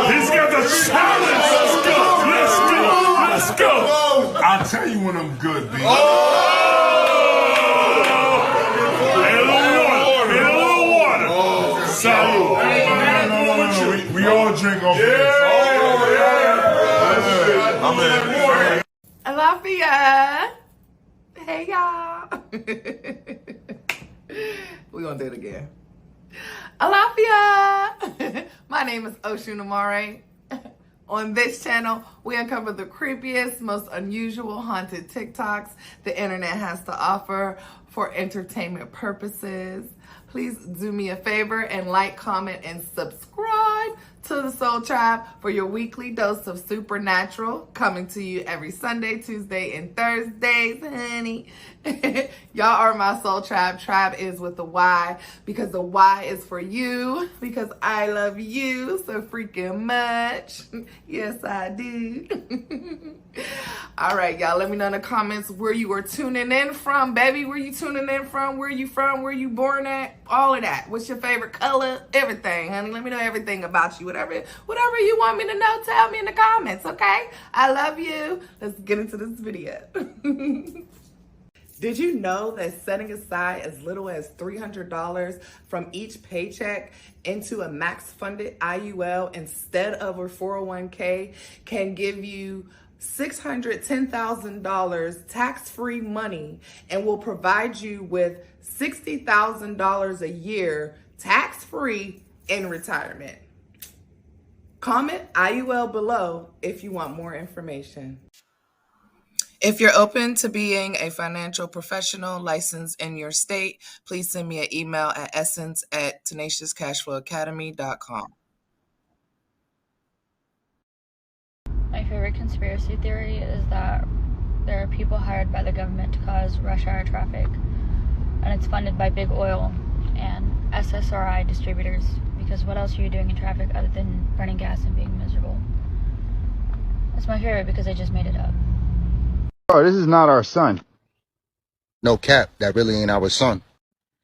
He's got the challenge. Let's go. I'll tell you when I'm good, B. Hey, a little water. Salud. No. We all drink off this. I'm in. Alafia. Hey, y'all. We're going to do it again. Alafia. My name is Oshun Amare. On this channel, we uncover the creepiest, most unusual haunted TikToks the internet has to offer for entertainment purposes. Please do me a favor and like, comment, and subscribe to the Soul Tribe for your weekly dose of supernatural, coming to you every Sunday, Tuesday, and Thursdays, honey. Y'all are my Soul Tribe. Tribe is with the Y, because the Y is for you, because I love you so freaking much. Yes, I do. All right, y'all, let me know in the comments where you are tuning in from, baby. Where you tuning in from? Where you from? Where you born at? All of that. What's your favorite color? Everything, honey. Let me know everything about you. Whatever you want me to know, tell me in the comments, okay? I love you. Let's get into this video. Did you know that setting aside as little as $300 from each paycheck into a max-funded IUL instead of a 401k can give you $610,000 tax-free money and will provide you with $60,000 a year tax-free in retirement? Comment IUL below if you want more information. If you're open to being a financial professional licensed in your state, please send me an email at essence@tenaciouscashflowacademy.com. My favorite conspiracy theory is that there are people hired by the government to cause rush hour traffic, and it's funded by big oil and SSRI distributors, because what else are you doing in traffic other than burning gas and being miserable? That's my favorite because I just made it up. Bro, this is not our sun. No cap, that really ain't our sun.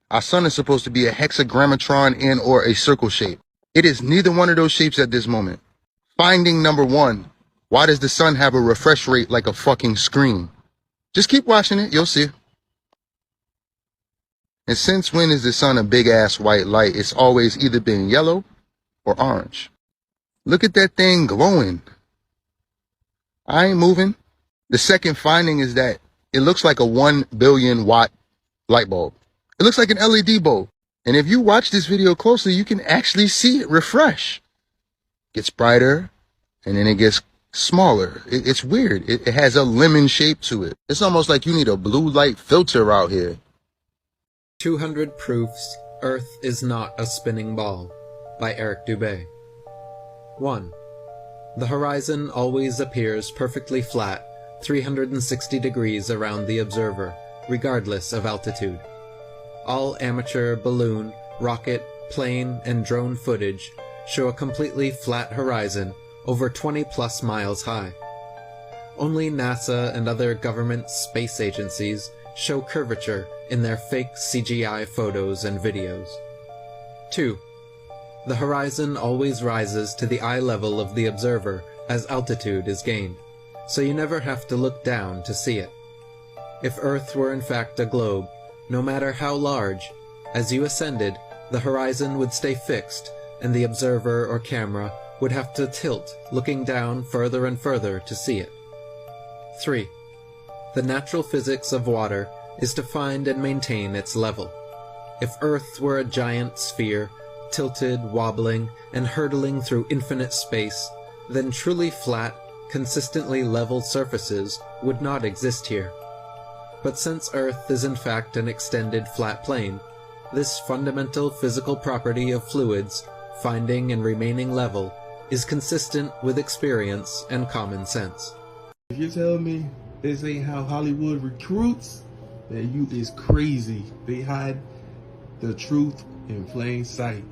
Our sun is supposed to be a hexagrammatron and or a circle shape. It is neither one of those shapes at this moment. Finding number one, why does the sun have a refresh rate like a fucking screen? Just keep watching it, you'll see. And since when is the sun a big ass white light? It's always either been yellow or orange. Look at that thing glowing. I ain't moving. The second finding is that it looks like a 1 billion watt light bulb. It looks like an LED bulb. And if you watch this video closely, you can actually see it refresh. It gets brighter and then it gets smaller. It's weird. It has a lemon shape to it. It's almost like you need a blue light filter out here. 200 Proofs Earth is Not a Spinning Ball by Eric Dubay. 1. The horizon always appears perfectly flat 360 degrees around the observer, regardless of altitude. All amateur balloon, rocket, plane, and drone footage show a completely flat horizon over 20+ miles high. Only NASA and other government space agencies show curvature in their fake CGI photos and videos. 2. The horizon always rises to the eye level of the observer as altitude is gained, so you never have to look down to see it. If Earth were in fact a globe, no matter how large, as you ascended, the horizon would stay fixed, and the observer or camera would have to tilt, looking down further and further to see it. 3. The natural physics of water is to find and maintain its level. If Earth were a giant sphere, tilted, wobbling, and hurtling through infinite space, then truly flat, consistently level surfaces would not exist here. But since Earth is in fact an extended flat plane, this fundamental physical property of fluids, finding and remaining level, is consistent with experience and common sense. If you tell me this ain't how Hollywood recruits, then you is crazy. They hide the truth in plain sight.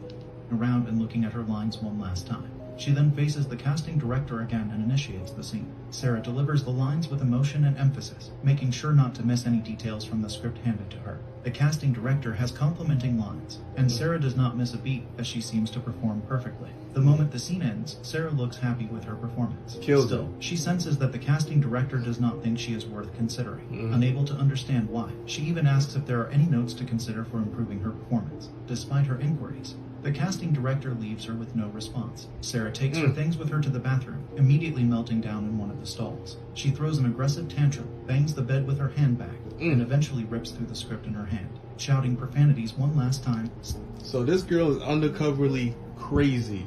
Around and looking at her lines one last time. She then faces the casting director again and initiates the scene. Sarah delivers the lines with emotion and emphasis, making sure not to miss any details from the script handed to her. The casting director has complimenting lines, and Sarah does not miss a beat as she seems to perform perfectly. The moment the scene ends, Sarah looks happy with her performance. Still, she senses that the casting director does not think she is worth considering. Unable to understand why, she even asks if there are any notes to consider for improving her performance. Despite her inquiries, the casting director leaves her with no response. Sarah takes her things with her to the bathroom, immediately melting down in one of the stalls. She throws an aggressive tantrum, bangs the bed with her handbag, and eventually rips through the script in her hand, shouting profanities one last time. So this girl is undercoverly crazy.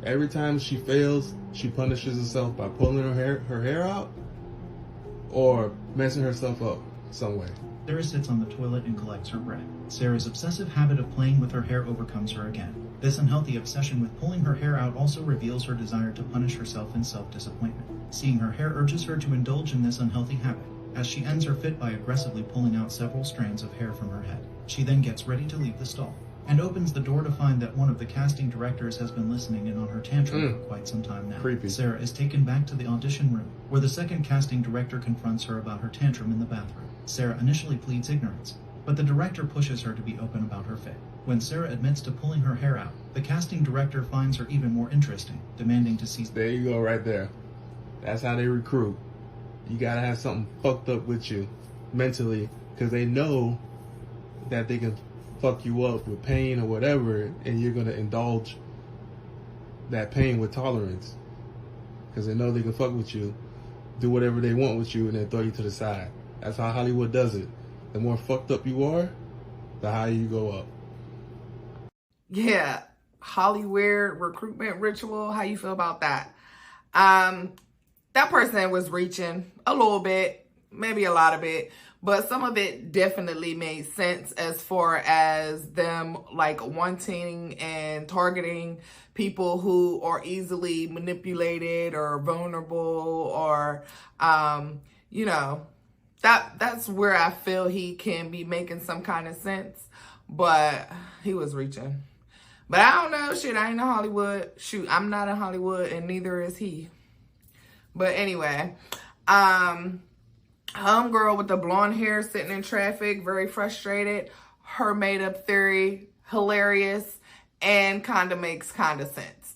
Every time she fails, she punishes herself by pulling her hair out or messing herself up some way. Sarah sits on the toilet and collects her breath. Sarah's obsessive habit of playing with her hair overcomes her again. This unhealthy obsession with pulling her hair out also reveals her desire to punish herself in self-disappointment. Seeing her hair urges her to indulge in this unhealthy habit, as she ends her fit by aggressively pulling out several strands of hair from her head. She then gets ready to leave the stall, and opens the door to find that one of the casting directors has been listening in on her tantrum for quite some time now. Creepy. Sarah is taken back to the audition room, where the second casting director confronts her about her tantrum in the bathroom. Sarah initially pleads ignorance, but the director pushes her to be open about her fit. When Sarah admits to pulling her hair out, the casting director finds her even more interesting, demanding to see... There you go right there. That's how they recruit. You gotta have something fucked up with you mentally, because they know that they can fuck you up with pain or whatever, and you're gonna indulge that pain with tolerance, because they know they can fuck with you, do whatever they want with you, and then throw you to the side. That's how Hollywood does it. The more fucked up you are, the higher you go up. Yeah, Hollywood recruitment ritual. How you feel about that? That person was reaching a little bit, maybe a lot of it, but some of it definitely made sense as far as them like wanting and targeting people who are easily manipulated or vulnerable, or you know, that's where I feel he can be making some kind of sense. But he was reaching. But I don't know, shit, I ain't in Hollywood. Shoot, I'm not in Hollywood, and neither is he. But anyway, homegirl with the blonde hair sitting in traffic, very frustrated. Her made up theory, hilarious, and kind of makes kind of sense.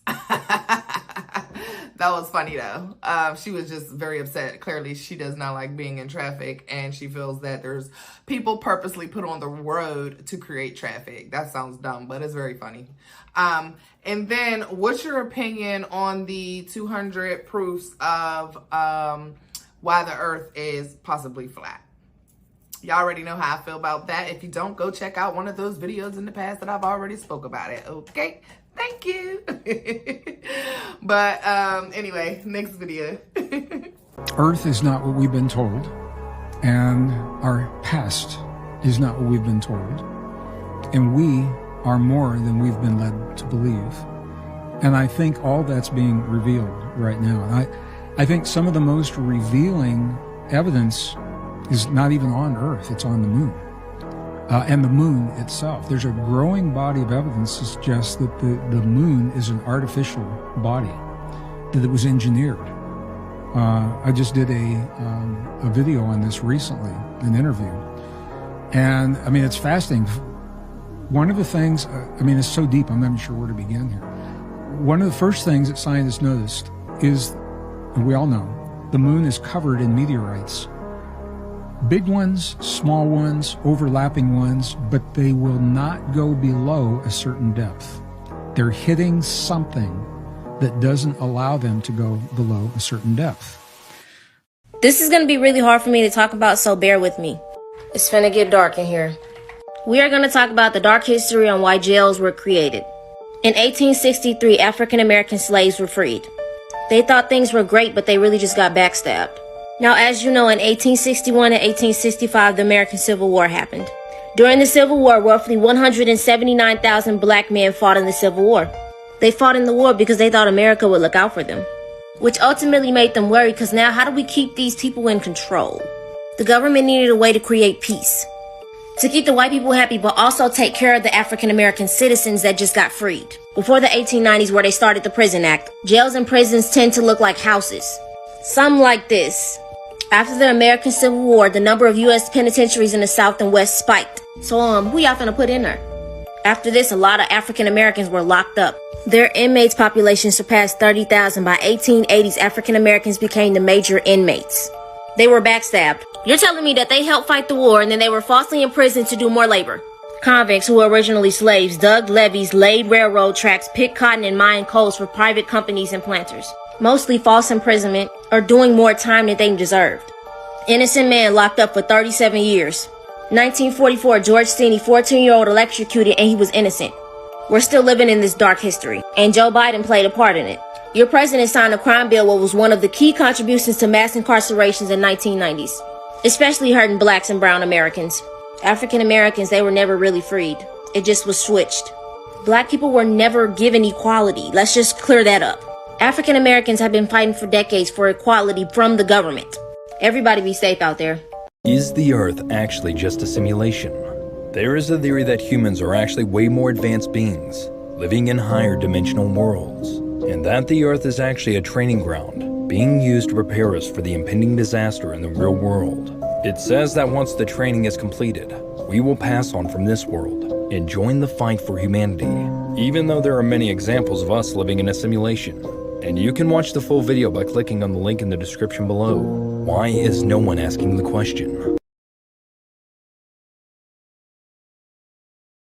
That was funny though. She was just very upset. Clearly she does not like being in traffic, and she feels that there's people purposely put on the road to create traffic. That sounds dumb, but it's very funny. And then what's your opinion on the 200 proofs of why the earth is possibly flat? Y'all already know how I feel about that. If you don't, go check out one of those videos in the past that I've already spoke about it. Okay, thank you. But anyway, next video. Earth is not what we've been told, and our past is not what we've been told, and we are more than we've been led to believe. And I think all that's being revealed right now. And I think some of the most revealing evidence is not even on Earth, it's on the moon. And the moon itself. There's a growing body of evidence that suggests that the moon is an artificial body, that it was engineered. I just did a video on this recently, an interview. And I mean, it's fascinating. One of the things, I mean, it's so deep, I'm not even sure where to begin here. One of the first things that scientists noticed is, and we all know, the moon is covered in meteorites. Big ones, small ones, overlapping ones, but they will not go below a certain depth. They're hitting something that doesn't allow them to go below a certain depth. This is going to be really hard for me to talk about, so bear with me. It's finna get dark in here. We are going to talk about the dark history on why jails were created. In 1863, African American slaves were freed. They thought things were great, but they really just got backstabbed. Now, as you know, in 1861 and 1865, the American Civil War happened. During the Civil War, roughly 179,000 black men fought in the Civil War. They fought in the war because they thought America would look out for them, which ultimately made them worried, because now how do we keep these people in control? The government needed a way to create peace. to keep the white people happy, but also take care of the African American citizens that just got freed. Before the 1890s, where they started the Prison Act, jails and prisons tend to look like houses. Some like this. After the American Civil War, the number of U.S. penitentiaries in the South and West spiked. So, who y'all finna put in there? After this, a lot of African Americans were locked up. Their inmates population surpassed 30,000. By 1880s, African Americans became the major inmates. They were backstabbed. You're telling me that they helped fight the war and then they were falsely imprisoned to do more labor? Convicts, who were originally slaves, dug levees, laid railroad tracks, picked cotton and mined coals for private companies and planters. Mostly false imprisonment or doing more time than they deserved. Innocent man locked up for 37 years. 1944, George Steeny, 14-year-old, electrocuted and he was innocent. We're still living in this dark history, and Joe Biden played a part in it. Your president signed a crime bill, what was one of the key contributions to mass incarcerations in 1990s, especially hurting blacks and brown Americans. African Americans, they were never really freed. It just was switched. Black people were never given equality. Let's just clear that up. African Americans have been fighting for decades for equality from the government. Everybody be safe out there. Is the Earth actually just a simulation? There is a theory that humans are actually way more advanced beings, living in higher dimensional worlds, and that the Earth is actually a training ground, being used to prepare us for the impending disaster in the real world. It says that once the training is completed, we will pass on from this world and join the fight for humanity, even though there are many examples of us living in a simulation. And you can watch the full video by clicking on the link in the description below. Why is no one asking the question?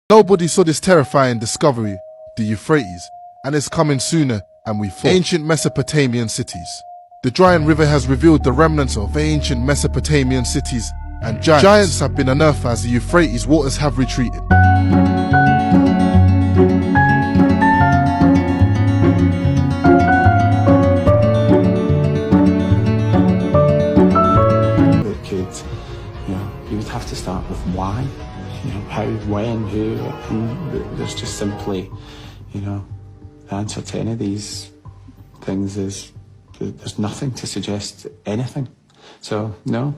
Nobody saw this terrifying discovery, the Euphrates, and it's coming sooner and we thought. Ancient Mesopotamian cities. The drying river has revealed the remnants of ancient Mesopotamian cities and giants. Giants have been unearthed as the Euphrates waters have retreated. You would have to start with why, how, when, who, and there's just simply, the answer to any of these things is there's nothing to suggest anything. So, no.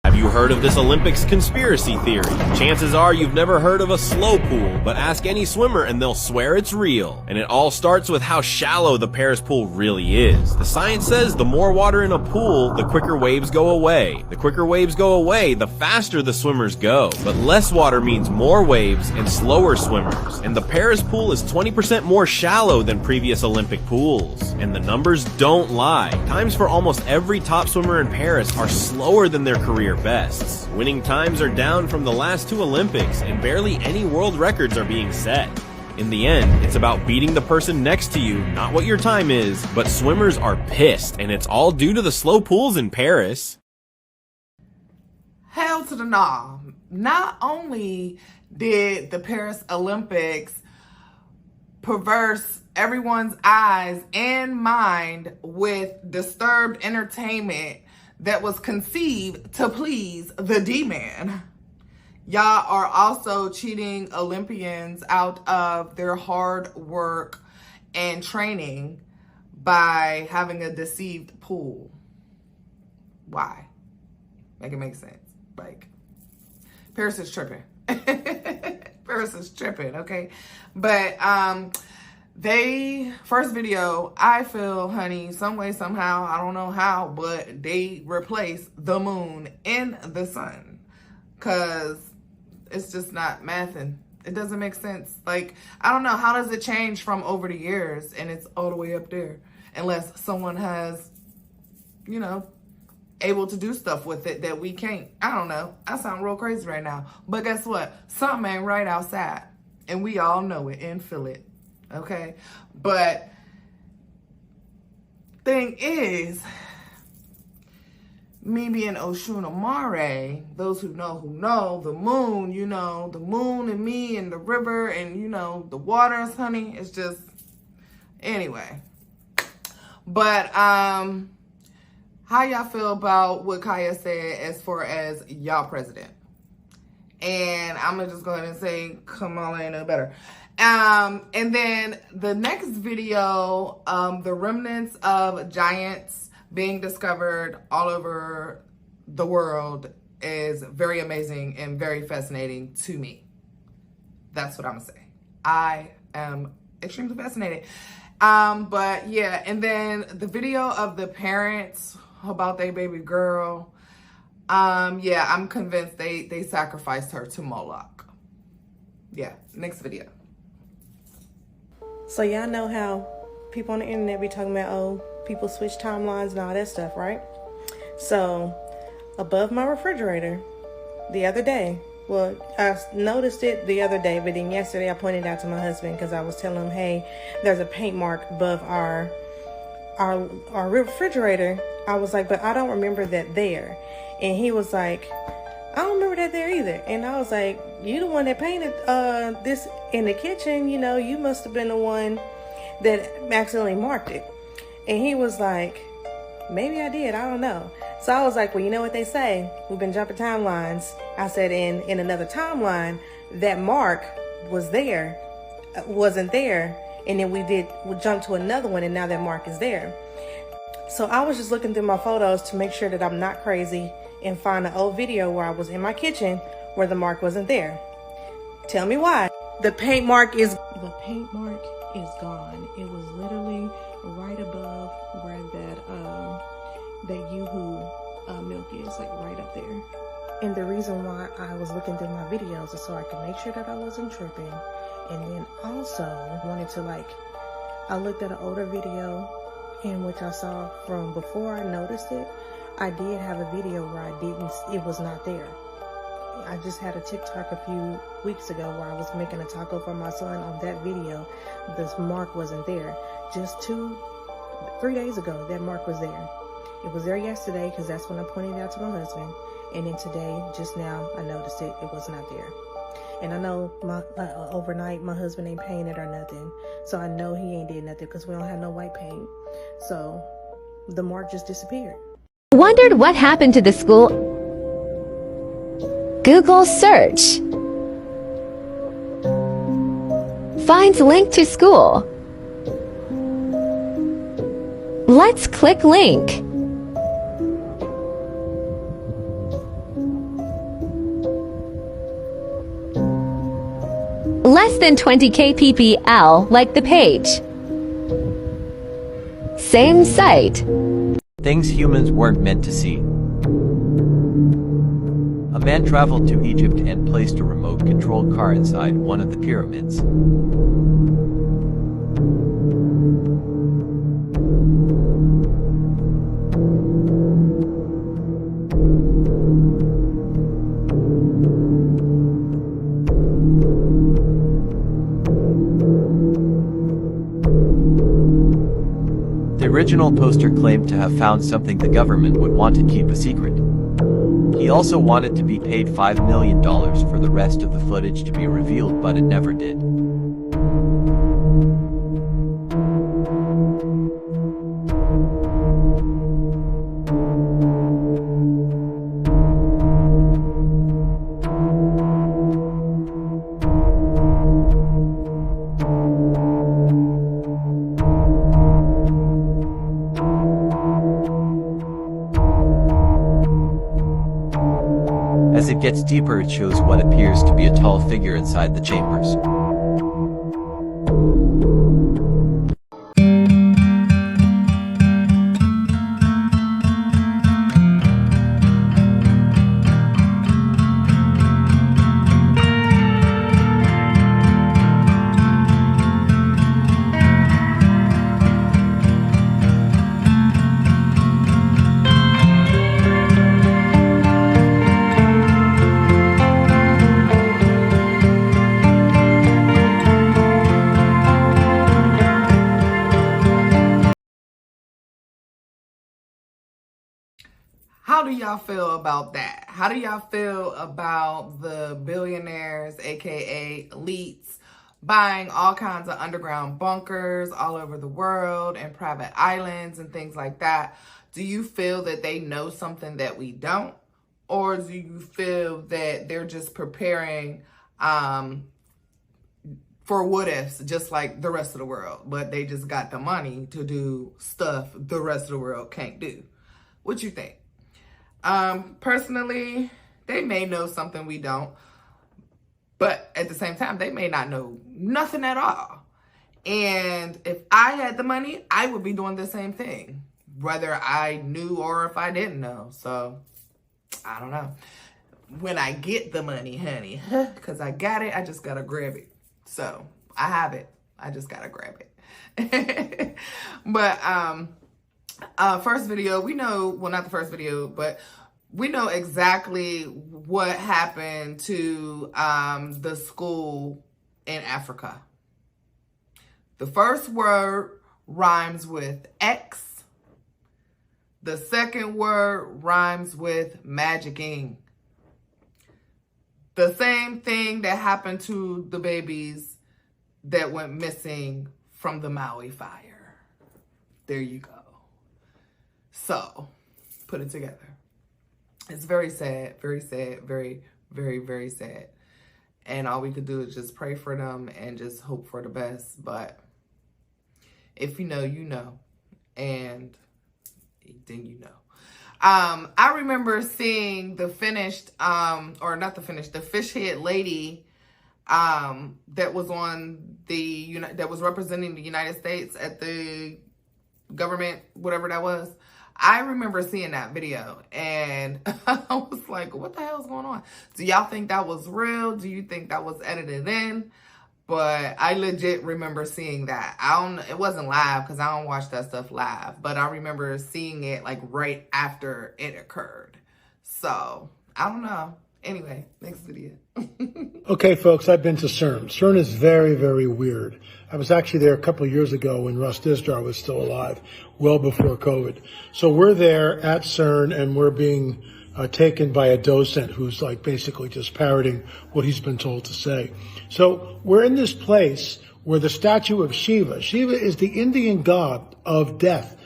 Have you heard of this Olympics conspiracy theory? Chances are you've never heard of a slow pool, but ask any swimmer and they'll swear it's real. And it all starts with how shallow the Paris pool really is. The science says the more water in a pool, the quicker waves go away. The quicker waves go away, the faster the swimmers go. But less water means more waves and slower swimmers. And the Paris pool is 20% more shallow than previous Olympic pools. And the numbers don't lie. Times for almost every top swimmer in Paris are slower than their career bests. Winning times are down from the last two Olympics, and barely any world records are being set. In the end, it's about beating the person next to you, not what your time is, but swimmers are pissed, and it's all due to the slow pools in Paris. Hell to the nah. Not only did the Paris Olympics perverse everyone's eyes and mind with disturbed entertainment that was conceived to please the D-man. Y'all are also cheating Olympians out of their hard work and training by having a deceived pool. Why? Make it make sense. Like, Paris is tripping. Paris is tripping, okay? But they, first video, I feel, honey, some way, somehow, I don't know how, but they replaced the moon in the sun. Because it's just not mathing. It doesn't make sense. Like, I don't know, how does it change from over the years and it's all the way up there? Unless someone has, able to do stuff with it that we can't. I don't know. I sound real crazy right now. But guess what? Something ain't right outside. And we all know it and feel it. Okay? But thing is, me being Oshun Amare, those who know, the moon, the moon and me and the river and, the waters, honey, it's just, anyway. But, how y'all feel about what Kaya said as far as y'all president? And I'm gonna just go ahead and say, come on, ain't no better. And then the next video, the remnants of giants being discovered all over the world is very amazing and very fascinating to me. That's what I'm gonna say. I am extremely fascinated. But yeah, and then the video of the parents about their baby girl, yeah, I'm convinced they sacrificed her to Moloch. Yeah, next video. So y'all know how people on the internet be talking about, oh, people switch timelines and all that stuff, right? So above my refrigerator the other day, well, I noticed it the other day, but then yesterday I pointed it out to my husband because I was telling him, hey, there's a paint mark above our refrigerator. I was like, but I don't remember that there. And he was like, I don't remember that there either. And I was like, you the one that painted this in the kitchen, you know, you must have been the one that accidentally marked it. And he was like, maybe I did, I don't know. So I was like, well, you know what they say, we've been jumping timelines. I said, in another timeline, that mark was there, wasn't there. And then we jumped to another one, and now that mark is there. So I was just looking through my photos to make sure that I'm not crazy and find an old video where I was in my kitchen where the mark wasn't there. Tell me why. The paint mark is gone. It was literally right above where that Yoo-hoo milk is, like right up there. And the reason why I was looking through my videos is so I could make sure that I wasn't tripping. And then also wanted to I looked at an older video in which I saw from before I noticed it. I did have a video where it was not there. I just had a TikTok a few weeks ago where I was making a taco for my son. On that video, this mark wasn't there. Just 3 days ago, that mark was there. It was there yesterday because that's when I pointed it out to my husband. And then today, just now, I noticed it was not there. And I know overnight, my husband ain't painted or nothing. So I know he ain't did nothing because we don't have no white paint. So the mark just disappeared. Wondered what happened to the school? Google search. Finds link to school. Let's click link. Less than 20 kppl, like the page. Same site. Things humans weren't meant to see. A man traveled to Egypt and placed a remote-controlled car inside one of the pyramids. The original poster claimed to have found something the government would want to keep a secret. He also wanted to be paid $5 million for the rest of the footage to be revealed, but it never did. As it gets deeper, it shows what appears to be a tall figure inside the chambers. How do y'all feel about that? How do y'all feel about the billionaires, aka elites, buying all kinds of underground bunkers all over the world and private islands and things like that? Do you feel that they know something that we don't? Or do you feel that they're just preparing for what ifs, just like the rest of the world, but they just got the money to do stuff the rest of the world can't do? What you think? Personally, They may know something we don't, but at the same time, they may not know nothing at all. And if I had the money, I would be doing the same thing, whether I knew or if I didn't know. So, I don't know. When I get the money, honey, because I got it, I just got to grab it. So, I have it. I just got to grab it. But, first video, we know, well, not the first video, but we know exactly what happened to the school in Africa. The first word rhymes with X. The second word rhymes with magicking. The same thing that happened to the babies that went missing from the Maui fire. There you go. So, put it together. It's very sad, very, very, very sad. And all we could do is just pray for them and just hope for the best. But if you know, you know. And then you know. I remember seeing the finished, the fish head lady that was on that was representing the United States at the government, whatever that was. I remember seeing that video and I was like, what the hell's going on? Do y'all think that was real? Do you think that was edited in? But I legit remember seeing that. It wasn't live because I don't watch that stuff live, but I remember seeing it like right after it occurred. So, I don't know. Anyway, next video. Okay, folks, I've been to CERN. CERN is very, very weird. I was actually there a couple of years ago when Russ Dizdar was still alive, well before COVID. So we're there at CERN and we're being taken by a docent who's like basically just parroting what he's been told to say. So we're in this place where the statue of Shiva is the Indian god of death,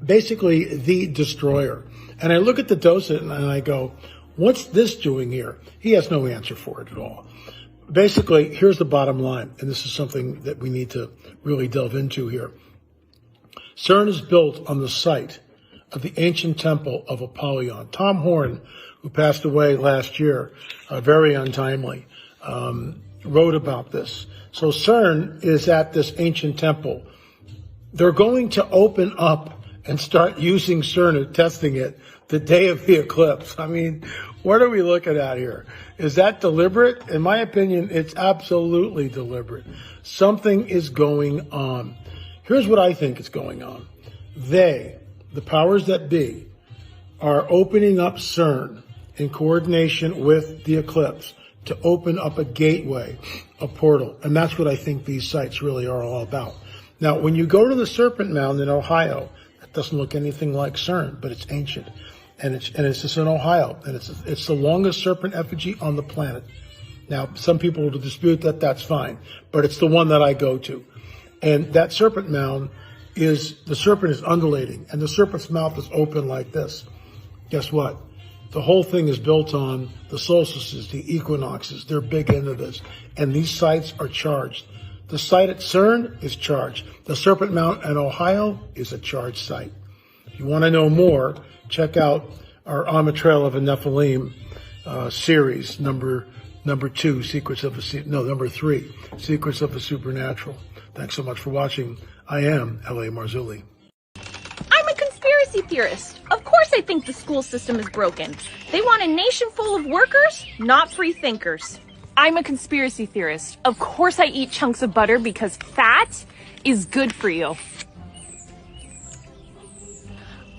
basically the destroyer. And I look at the docent and I go, what's this doing here? He has no answer for it at all. Basically, here's the bottom line, and this is something that we need to really delve into here. CERN is built on the site of the ancient temple of Apollyon. Tom Horn, who passed away last year, very untimely, wrote about this. So CERN is at this ancient temple. They're going to open up and start using CERN and testing it the day of the eclipse. I mean, what are we looking at here? Is that deliberate? In my opinion, it's absolutely deliberate. Something is going on. Here's what I think is going on. The powers that be, are opening up CERN in coordination with the eclipse to open up a gateway, a portal. And that's what I think these sites really are all about. Now, when you go to the Serpent Mound in Ohio, it doesn't look anything like CERN, but it's ancient. And it's just in Ohio. And it's the longest serpent effigy on the planet. Now, some people will dispute that, that's fine. But it's the one that I go to. And that Serpent Mound the serpent is undulating. And the serpent's mouth is open like this. Guess what? The whole thing is built on the solstices, the equinoxes. They're big into this. And these sites are charged. The site at CERN is charged. The Serpent Mound in Ohio is a charged site. If you want to know more, check out our On the Trail of a Nephilim series, number 3, Secrets of the Supernatural. Thanks so much for watching. I am L.A. Marzulli. I'm a conspiracy theorist. Of course I think the school system is broken. They want a nation full of workers, not free thinkers. I'm a conspiracy theorist. Of course I eat chunks of butter because fat is good for you.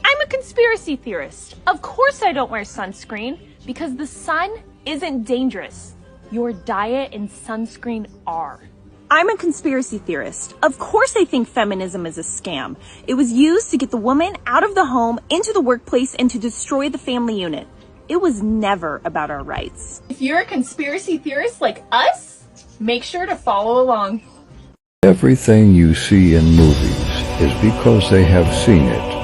I'm a conspiracy theorist. Of course I don't wear sunscreen because the sun isn't dangerous. Your diet and sunscreen are. I'm a conspiracy theorist. Of course I think feminism is a scam. It was used to get the woman out of the home, into the workplace, and to destroy the family unit. It was never about our rights. If you're a conspiracy theorist like us, make sure to follow along. Everything you see in movies is because they have seen it.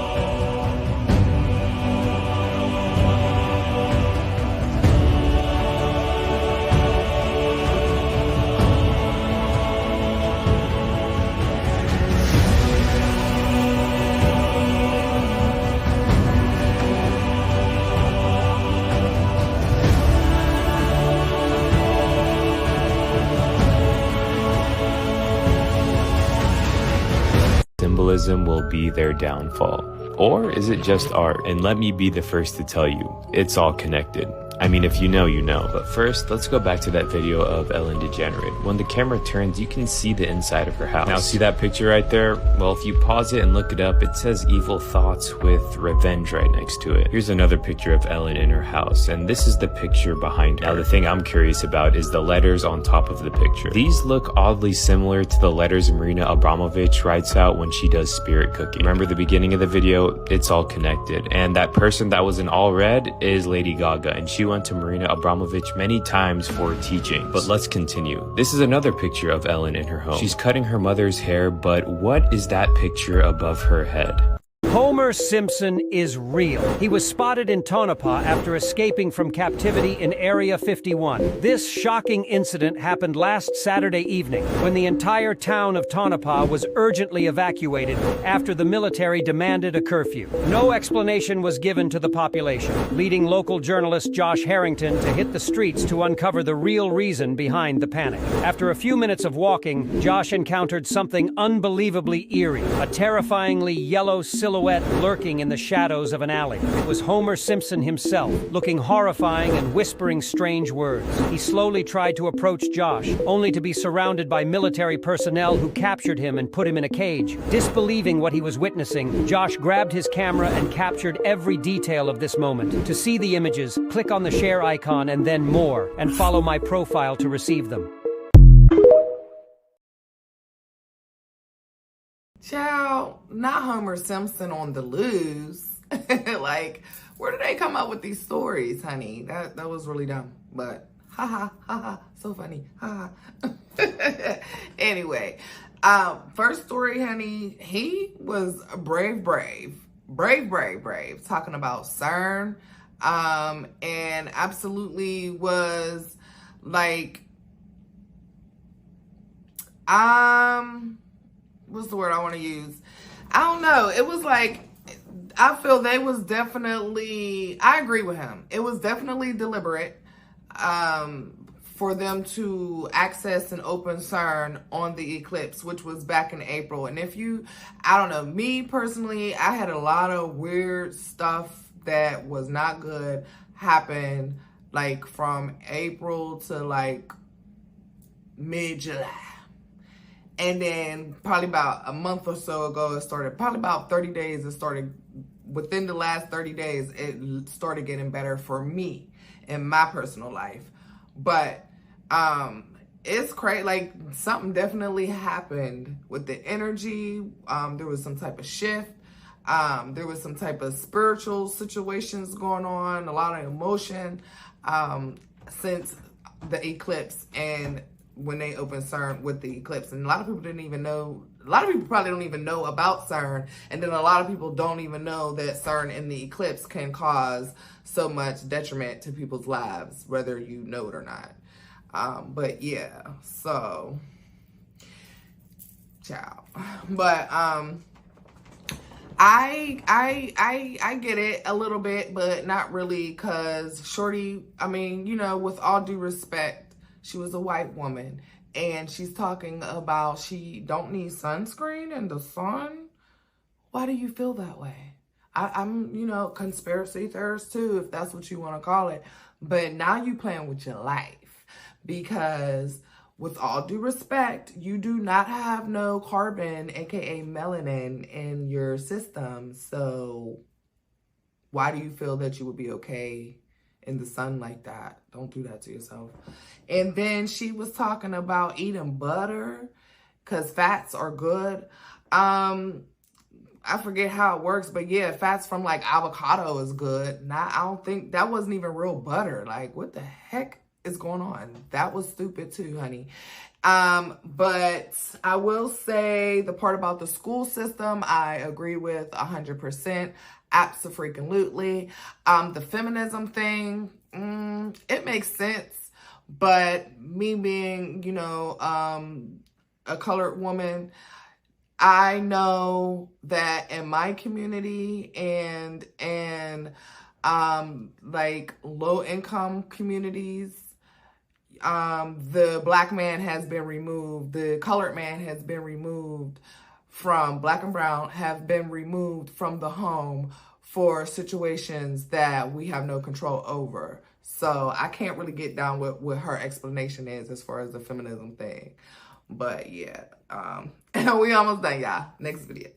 symbolism will be their downfall? Or is it just art? And let me be the first to tell you, it's all connected. I mean, if you know, you know. But first, let's go back to that video of Ellen DeGenerate. When the camera turns, you can see the inside of her house. Now, see that picture right there? Well, if you pause it and look it up, it says evil thoughts with revenge right next to it. Here's another picture of Ellen in her house, and this is the picture behind her. Now, the thing I'm curious about is the letters on top of the picture. These look oddly similar to the letters Marina Abramovich writes out when she does spirit cooking. Remember the beginning of the video? It's all connected. And that person that was in all red is Lady Gaga, and she went to Marina Abramovich many times for teaching. But let's continue. This is another picture of Ellen in her home. She's cutting her mother's hair, but what is that picture above her head? Homer Simpson is real. He was spotted in Tonopah after escaping from captivity in Area 51. This shocking incident happened last Saturday evening when the entire town of Tonopah was urgently evacuated after the military demanded a curfew. No explanation was given to the population, leading local journalist Josh Harrington to hit the streets to uncover the real reason behind the panic. After a few minutes of walking, Josh encountered something unbelievably eerie, a terrifyingly yellow silhouette lurking in the shadows of an alley. It was Homer Simpson himself, looking horrifying and whispering strange words. He slowly tried to approach Josh, only to be surrounded by military personnel who captured him and put him in a cage. Disbelieving what he was witnessing, Josh grabbed his camera and captured every detail of this moment. To see the images, click on the share icon and then more, and follow my profile to receive them. Child, not Homer Simpson on the loose. Like, where did they come up with these stories, honey? That was really dumb. But ha ha, so funny. Ha ha. Anyway, first story, honey, he was brave, talking about CERN, and absolutely was like, what's the word I want to use? I don't know. It was like, I feel they was definitely, I agree with him. It was definitely deliberate for them to access and open CERN on the eclipse, which was back in April. And if you, I don't know, me personally, I had a lot of weird stuff that was not good happen, like from April to like mid-July. And then probably about a month or so ago, it started, probably about 30 days, it started, within the last 30 days, it started getting better for me in my personal life. But it's crazy, like something definitely happened with the energy. There was some type of shift. There was some type of spiritual situations going on, a lot of emotion since the eclipse and when they opened CERN with the eclipse. And a lot of people didn't even know, a lot of people probably don't even know about CERN. And then a lot of people don't even know that CERN and the eclipse can cause so much detriment to people's lives, whether you know it or not. But yeah, so, ciao. But I get it a little bit, but not really, because Shorty, I mean, you know, with all due respect, she was a white woman, and she's talking about she don't need sunscreen in the sun. Why do you feel that way? I'm, you know, conspiracy theorist too, if that's what you want to call it. But now you playing with your life, because with all due respect, you do not have no carbon, aka melanin, in your system. So why do you feel that you would be okay in the sun like that? Don't do that to yourself. And then she was talking about eating butter because fats are good. I forget how it works, but yeah, fats from like avocado is good. Now, I don't think that wasn't even real butter. Like, what the heck is going on? That was stupid too, honey. But I will say the part about the school system, I agree with 100%. Abso-freaking-lutely. The feminism thing, it makes sense. But me being, you know, a colored woman, I know that in my community and like low income communities, the black man has been removed, the colored man has been removed from Black and brown have been removed from the home for situations that we have no control over. So I can't really get down with what her explanation is as far as the feminism thing. But yeah, we almost done, y'all. Next video.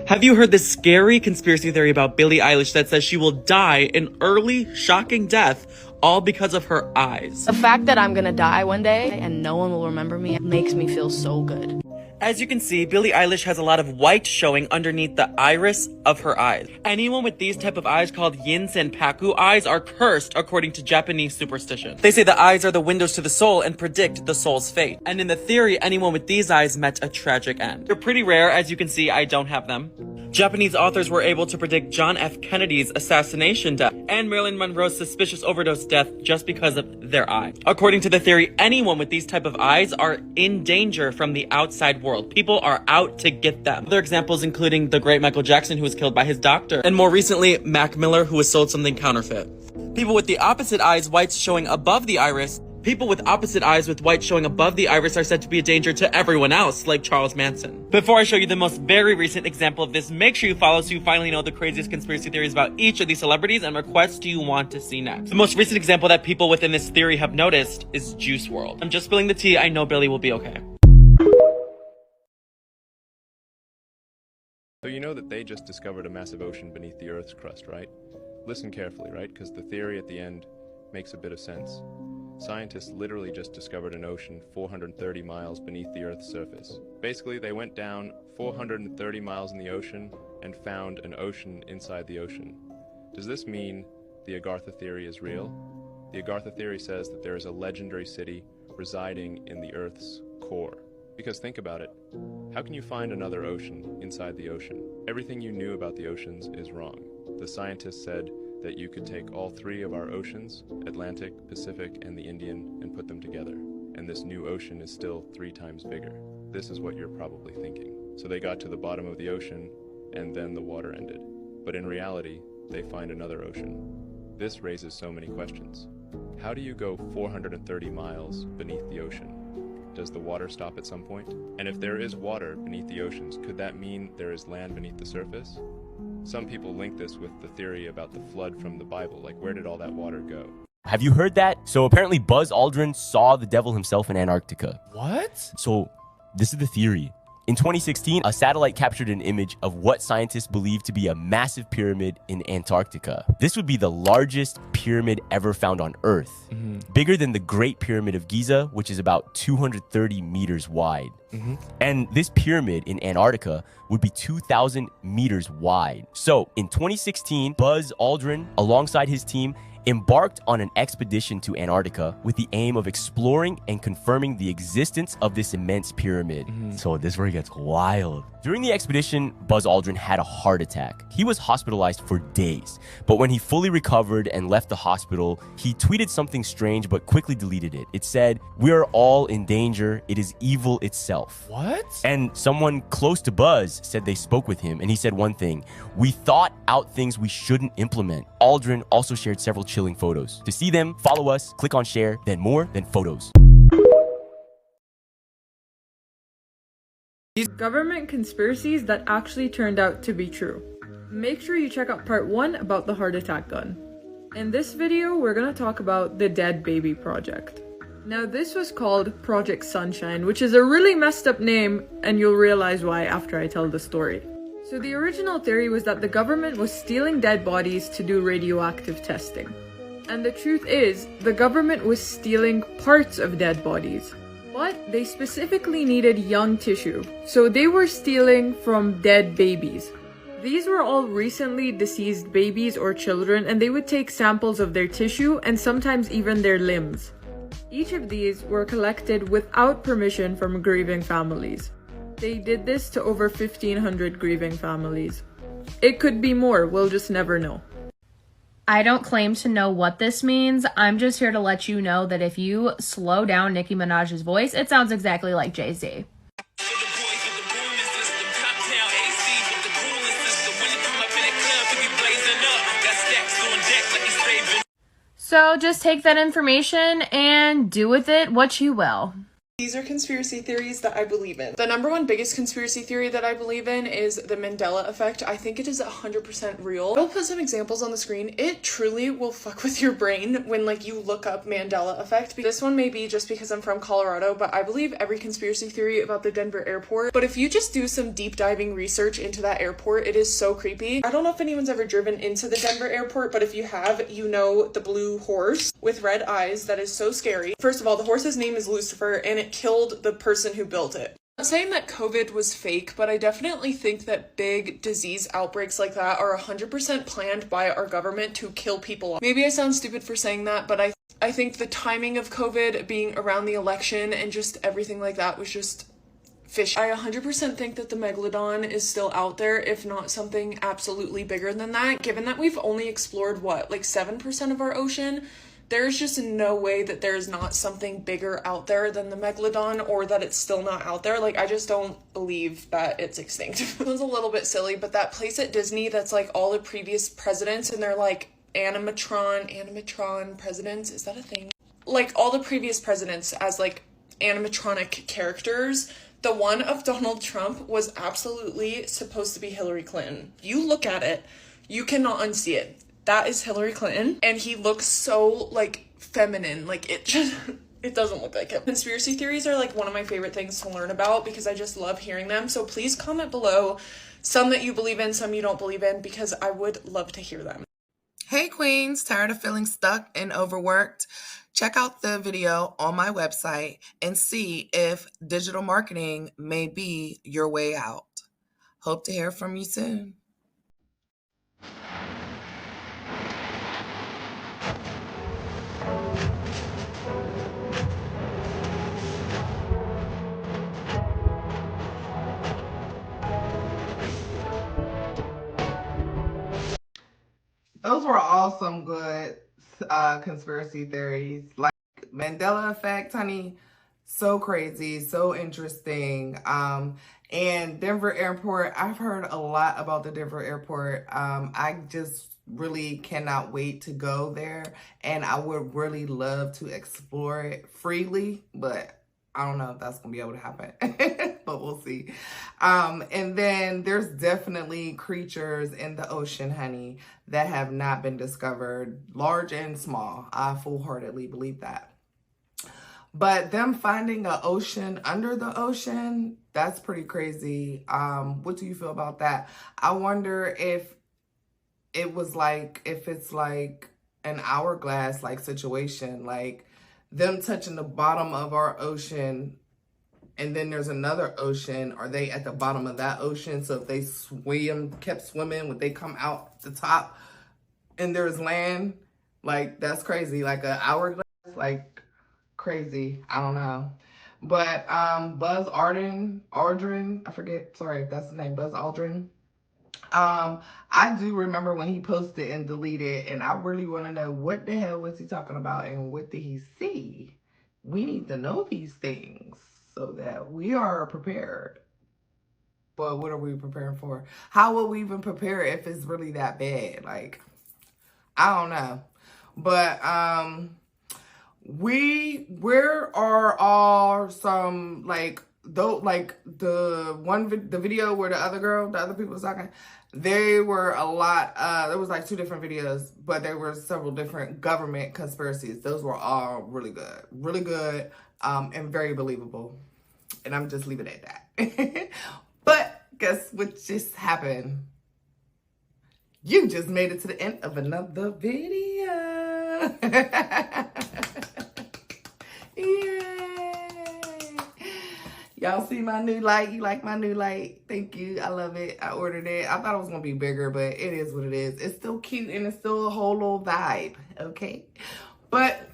Have you heard the scary conspiracy theory about Billie Eilish that says she will die an early, shocking death all because of her eyes? The fact that I'm gonna die one day and no one will remember me makes me feel so good. As you can see, Billie Eilish has a lot of white showing underneath the iris of her eyes. Anyone with these type of eyes, called yin senpaku eyes, are cursed according to Japanese superstition. They say the eyes are the windows to the soul and predict the soul's fate. And in the theory, anyone with these eyes met a tragic end. They're pretty rare, as you can see. I don't have them. Japanese authors were able to predict John F. Kennedy's assassination death and Marilyn Monroe's suspicious overdose death just because of their eye. According to the theory, anyone with these type of eyes are in danger from the outside world. People are out to get them. Other examples including the great Michael Jackson, who was killed by his doctor, and more recently, Mac Miller, who was sold something counterfeit. People with the opposite eyes, whites showing above the iris, people with opposite eyes with white showing above the iris are said to be a danger to everyone else, like Charles Manson. Before I show you the most very recent example of this, make sure you follow so you finally know the craziest conspiracy theories about each of these celebrities and requests you want to see next. The most recent example that people within this theory have noticed is Juice WRLD. I'm just spilling the tea. I know Billie will be okay. So you know that they just discovered a massive ocean beneath the Earth's crust, right? Listen carefully, right? Because the theory at the end makes a bit of sense. Scientists literally just discovered an ocean 430 miles beneath the Earth's surface. Basically, they went down 430 miles in the ocean and found an ocean inside the ocean. Does this mean the Agartha theory is real? The Agartha theory says that there is a legendary city residing in the Earth's core. Because think about it, how can you find another ocean inside the ocean? Everything you knew about the oceans is wrong. The scientists said that you could take all three of our oceans, Atlantic, Pacific, and the Indian, and put them together. And this new ocean is still 3 times bigger. This is what you're probably thinking. So they got to the bottom of the ocean, and then the water ended. But in reality, they find another ocean. This raises so many questions. How do you go 430 miles beneath the ocean? Does the water stop at some point? And if there is water beneath the oceans, could that mean there is land beneath the surface? Some people link this with the theory about the flood from the Bible, like where did all that water go? Have you heard that? So apparently Buzz Aldrin saw the devil himself in Antarctica. What? So this is the theory. In 2016, a satellite captured an image of what scientists believe to be a massive pyramid in Antarctica. This would be the largest pyramid ever found on Earth. Bigger than the Great Pyramid of Giza, which is about 230 meters wide. And this pyramid in Antarctica would be 2,000 meters wide. So in 2016, Buzz Aldrin, alongside his team, embarked on an expedition to Antarctica with the aim of exploring and confirming the existence of this immense pyramid. So this is where it gets wild. During the expedition, Buzz Aldrin had a heart attack. He was hospitalized for days, but when he fully recovered and left the hospital, he tweeted something strange but quickly deleted it. It said, "We are all in danger. It is evil itself." What? And someone close to Buzz said they spoke with him, and he said one thing: "We thought out things we shouldn't implement." Aldrin also shared several chilling photos. To see them, follow us, click on share, then more than photos. Government conspiracies that actually turned out to be true. Make sure you check out part 1 about the heart attack gun. In this video, we're gonna talk about the Dead Baby Project. Now this was called Project Sunshine, which is a really messed up name, and you'll realize why after I tell the story. So the original theory was that the government was stealing dead bodies to do radioactive testing. And the truth is, the government was stealing parts of dead bodies. But they specifically needed young tissue, so they were stealing from dead babies. These were all recently deceased babies or children, and they would take samples of their tissue and sometimes even their limbs. Each of these were collected without permission from grieving families. They did this to over 1,500 grieving families. It could be more, we'll just never know. I don't claim to know what this means. I'm just here to let you know that if you slow down Nicki Minaj's voice, it sounds exactly like Jay-Z. So just take that information and do with it what you will. These are conspiracy theories that I believe in. The number one biggest conspiracy theory that I believe in is the Mandela effect. I think it is 100% real. I'll put some examples on the screen. It truly will fuck with your brain when like you look up Mandela effect. This one may be just because I'm from Colorado, but I believe every conspiracy theory about the Denver airport. But if you just do some deep diving research into that airport, it is so creepy. I don't know if anyone's ever driven into the Denver airport, but if you have, you know the blue horse with red eyes that is so scary. First of all, the horse's name is Lucifer, and it killed the person who built it. I'm not saying that COVID was fake, but I definitely think that big disease outbreaks like that are 100% planned by our government to kill people. Maybe I sound stupid for saying that, but I think the timing of COVID being around the election and just everything like that was just fishy. I 100% think that the megalodon is still out there, if not something absolutely bigger than that. Given that we've only explored, what, like 7% of our ocean? There's just no way that there's not something bigger out there than the megalodon, or that it's still not out there. Like, I just don't believe that it's extinct. It was a little bit silly, but that place at Disney that's like all the previous presidents, and they're like animatron presidents, is that a thing? Like all the previous presidents as like animatronic characters. The one of Donald Trump was absolutely supposed to be Hillary Clinton. You look at it, you cannot unsee it. That is Hillary Clinton, and he looks so like feminine. Like it doesn't look like him. Conspiracy theories are like one of my favorite things to learn about because I just love hearing them. So please comment below some that you believe in, some you don't believe in, because I would love to hear them. Hey queens, tired of feeling stuck and overworked? Check out the video on my website and see if digital marketing may be your way out. Hope to hear from you soon. Those were all some good conspiracy theories. Like Mandela effect, honey, so crazy, so interesting. And Denver airport, I've heard a lot about the Denver airport. I just really cannot wait to go there, and I would really love to explore it freely, but I don't know if that's gonna be able to happen, but we'll see. And then there's definitely creatures in the ocean, honey, that have not been discovered, large and small. I full-heartedly believe that. But them finding an ocean under the ocean, that's pretty crazy. What do you feel about that? I wonder if it was like, if it's like an hourglass like situation, like them touching the bottom of our ocean and then there's another ocean. Are they at the bottom of that ocean? So if they kept swimming, would they come out the top and there's land? Like, that's crazy. Like an hourglass, like crazy. I don't know. But Buzz Aldrin, I forget, sorry if that's the name, Buzz Aldrin. I do remember when he posted and deleted, and I really want to know what the hell was he talking about and what did he see? We need to know these things so that we are prepared. But what are we preparing for? How will we even prepare if it's really that bad? Like, I don't know. But where are all some like the video where the other people was talking, they were a lot, there was like 2 different videos, but there were several different government conspiracies. Those were all really good, and very believable. And I'm just leaving it at that. But guess what just happened? You just made it to the end of another video. Y'all see my new light? You like my new light? Thank you. I love it. I ordered it. I thought it was going to be bigger, but it is what it is. It's still cute and it's still a whole little vibe. Okay. But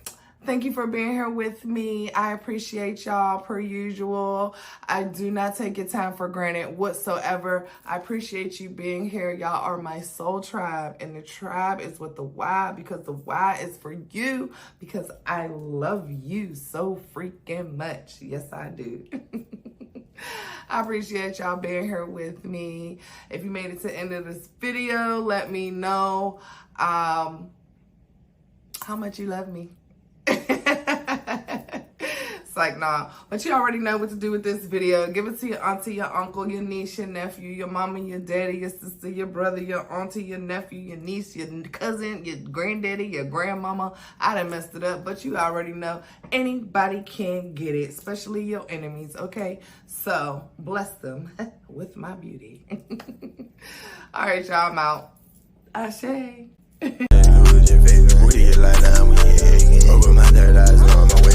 thank you for being here with me. I appreciate y'all per usual. I do not take your time for granted whatsoever. I appreciate you being here. Y'all are my soul tribe, and the tribe is with the Y, because the Y is for you, because I love you so freaking much. Yes, I do. I appreciate y'all being here with me. If you made it to the end of this video, let me know how much you love me. like, nah. But you already know what to do with this video. Give it to your auntie, your uncle, your niece, your nephew, your mama, your daddy, your sister, your brother, your auntie, your nephew, your niece, your cousin, your granddaddy, your grandmama. I done messed it up, but you already know anybody can get it, especially your enemies, okay? So, bless them with my beauty. All right, y'all, I'm out. Ashe. Over my third eyes on my